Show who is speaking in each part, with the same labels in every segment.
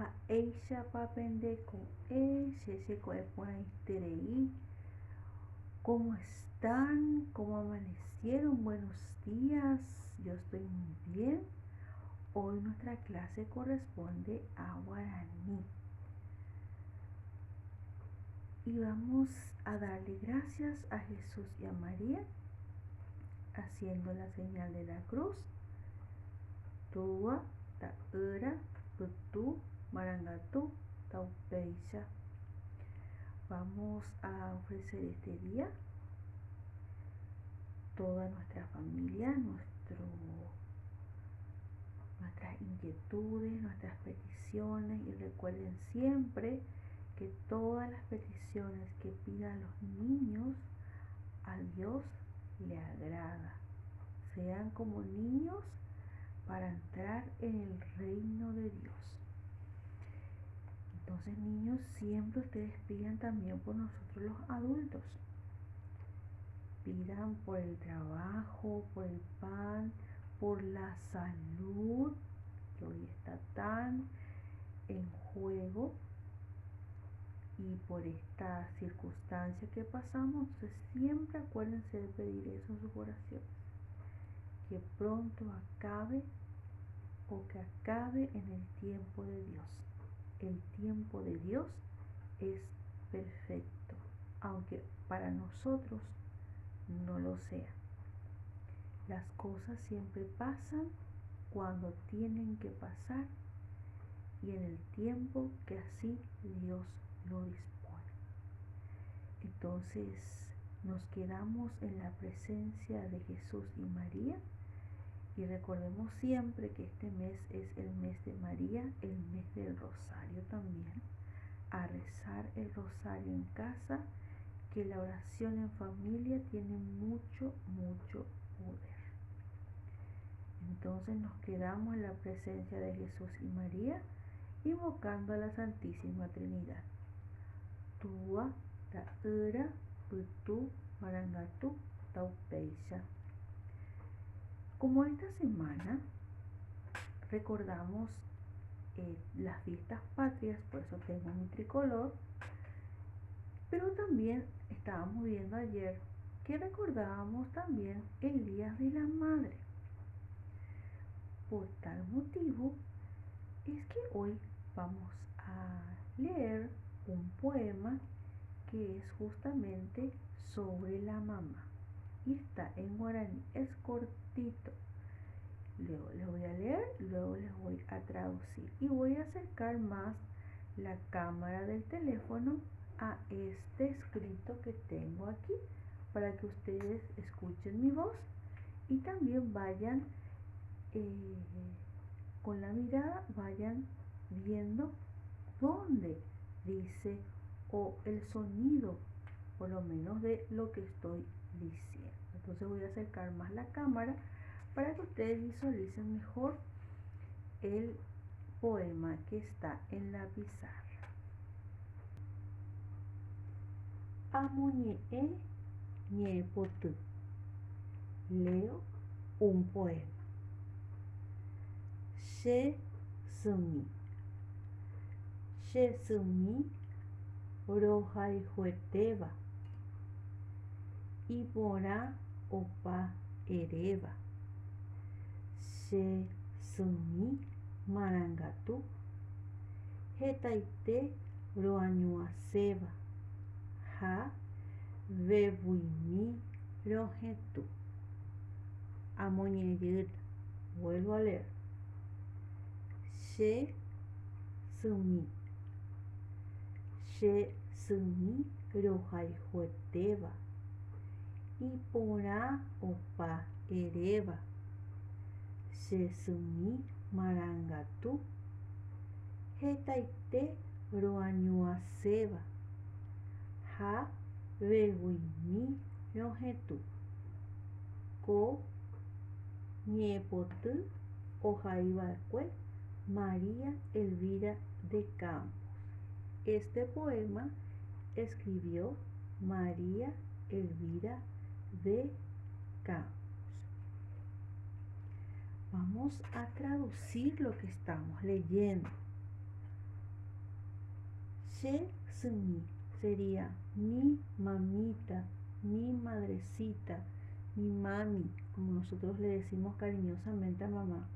Speaker 1: pa eisha pa pendeco shesheko epoaiterei. ¿Cómo están? ¿Cómo amanecieron? Buenos días. Yo estoy muy bien. Hoy nuestra clase corresponde a guaraní. Y vamos a darle gracias a Jesús y a María haciendo la señal de la cruz. Tua, taura, putu, marangatu, taupeisha. Vamos a ofrecer este día toda nuestra familia, nuestras inquietudes, nuestras peticiones, y recuerden siempre que todas las peticiones que pidan los niños a Dios le agrada. Sean como niños para entrar en el reino de Dios. Entonces, niños, siempre ustedes pidan también por nosotros los adultos. Pidan por el trabajo, por el pan, por la salud, que hoy está tan en juego, y por esta circunstancia que pasamos. Entonces, siempre acuérdense de pedir eso en sus oraciones. Que pronto acabe, o que acabe en el tiempo de Dios. El tiempo de Dios es perfecto, aunque para nosotros no lo sea. Las cosas siempre pasan cuando tienen que pasar y en el tiempo que así Dios lo dispone. Entonces nos quedamos en la presencia de Jesús y María. Y recordemos siempre que este mes es el mes de María, el mes del rosario también. A rezar el rosario en casa, que la oración en familia tiene mucho, mucho poder. Entonces nos quedamos en la presencia de Jesús y María, invocando a la Santísima Trinidad. Tua, taura, putu, marangatu, taupeisha. Como esta semana recordamos las fiestas patrias, por eso tengo mi tricolor, pero también estábamos viendo ayer que recordábamos también el Día de la Madre. Por tal motivo es que hoy vamos a leer un poema que es justamente sobre la mamá. Y está en guaraní, es cortito. Luego les voy a leer, luego les voy a traducir. Y voy a acercar más la cámara del teléfono a este escrito que tengo aquí, para que ustedes escuchen mi voz y también vayan con la mirada, vayan viendo dónde dice, o el sonido por lo menos de lo que estoy diciendo. Entonces voy a acercar más la cámara para que ustedes visualicen mejor el poema que está en la pizarra. Amoñe'e ñe'ẽpoty. Leo un poema. Che symi rohayhuetéva, iporã opa eréva. Che symi marangatu, hetaite roañuaséva, ha vevuimi rohetũ. Amoñe'ẽrýta. Vuelvo a leer. Che symi rohayhuetéva, iporã opa eréva. Che symi marangatu, hetaite roañuaséva, ha vevuimi rohetũ. Ko ñe'ẽpoty ohaívakue María Elvira de Campos. Este poema escribió María Elvira de Campos. Vamos a traducir lo que estamos leyendo. She sumi sería mi mamita, mi madrecita, mi mami, como nosotros le decimos cariñosamente a mamá.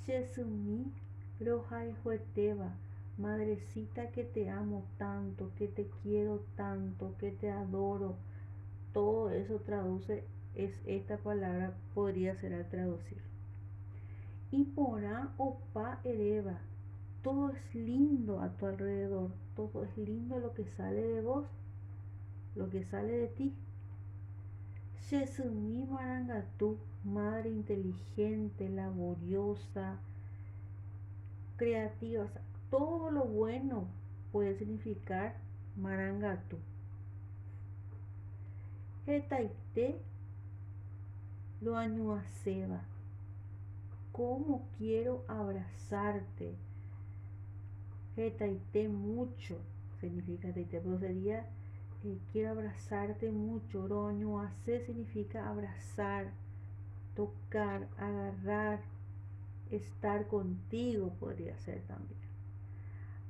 Speaker 1: She sumi rohai jueteva, madrecita que te amo tanto, que te quiero tanto, que te adoro. Todo eso traduce, es esta palabra, podría ser al traducir. Y porá opa ereva, todo es lindo a tu alrededor, todo es lindo lo que sale de vos, lo que sale de ti. Shesumi Marangatu, madre inteligente, laboriosa, creativa, o sea, todo lo bueno puede significar Marangatu. Etaite lo añuaseba, cómo quiero abrazarte. Etaite mucho significa taite, pero sería quiero abrazarte mucho. Roñuase significa abrazar, tocar, agarrar, estar contigo podría ser también.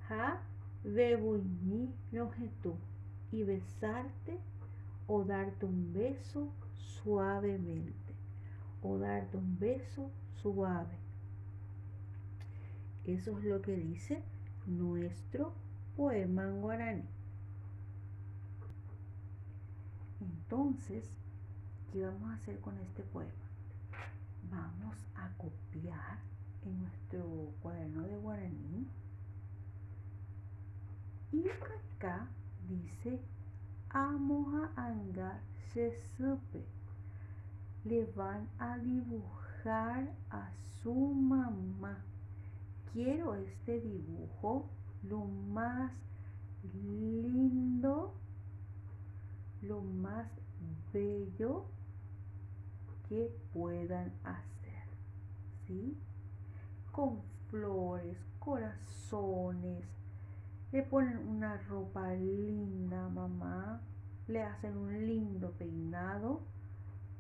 Speaker 1: Ha bebuini rojetu, y besarte o darte un beso suavemente, o darte un beso suave. Eso es lo que dice nuestro poema en guaraní. Entonces, ¿qué vamos a hacer con este poema? Vamos a copiar en nuestro cuaderno de guaraní. Y acá dice Amoja anga se supe. Le van a dibujar a su mamá. Quiero este dibujo lo más lindo, lo más bello que puedan hacer, ¿sí? Con flores, corazones, le ponen una ropa linda a mamá, le hacen un lindo peinado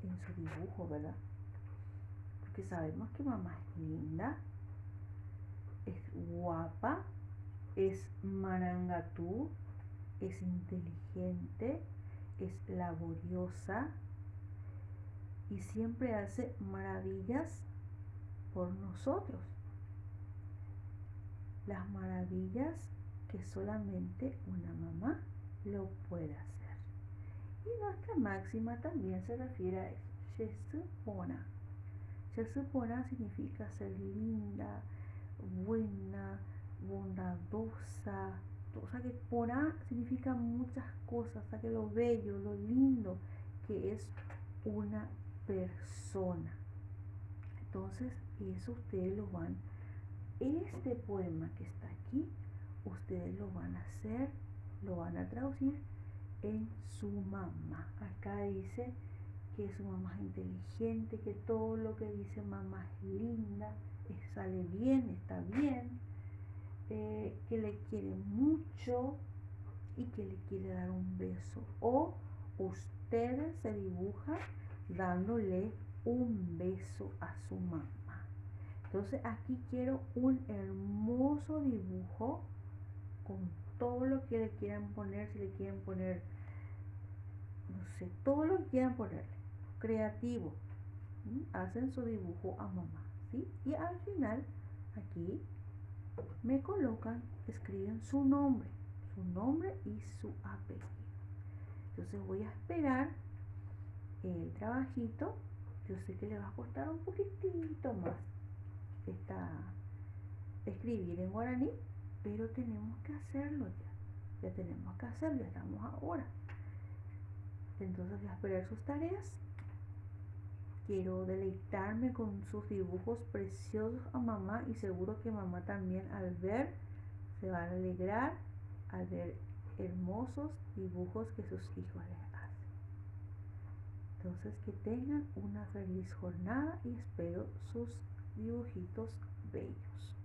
Speaker 1: en su dibujo, ¿verdad? Porque sabemos que mamá es linda, es guapa, es marangatú, es inteligente, es laboriosa y siempre hace maravillas por nosotros. Las maravillas que solamente una mamá lo puede hacer. Y nuestra máxima también se refiere a eso. Shesupona. Shesupona significa ser linda, buena, bondadosa. O sea que pona significa muchas cosas. O sea que lo bello, lo lindo que es una persona. Entonces, eso ustedes lo van, este poema que está aquí, ustedes lo van a hacer, lo van a traducir en su mamá. Acá dice que su mamá es inteligente, que todo lo que dice mamá es linda, sale bien, está bien, que le quiere mucho y que le quiere dar un beso. O ustedes se dibujan dándole un beso a su mamá. Entonces aquí quiero un hermoso dibujo con todo lo que le quieran poner, si le quieren poner, no sé, todo lo que quieran ponerle, creativo. Hacen su dibujo a mamá, ¿sí? Y al final aquí me colocan, escriben su nombre y su apellido. Entonces voy a esperar el trabajito. Yo sé que le va a costar un poquitito más escribir en guaraní, pero tenemos que hacerlo ya tenemos que hacerlo, ya estamos ahora. Entonces voy a esperar sus tareas. Quiero deleitarme con sus dibujos preciosos a mamá, y seguro que mamá también al ver se va a alegrar al ver hermosos dibujos que sus hijos les hacen. Entonces que tengan una feliz jornada y espero sus dibujitos bellos.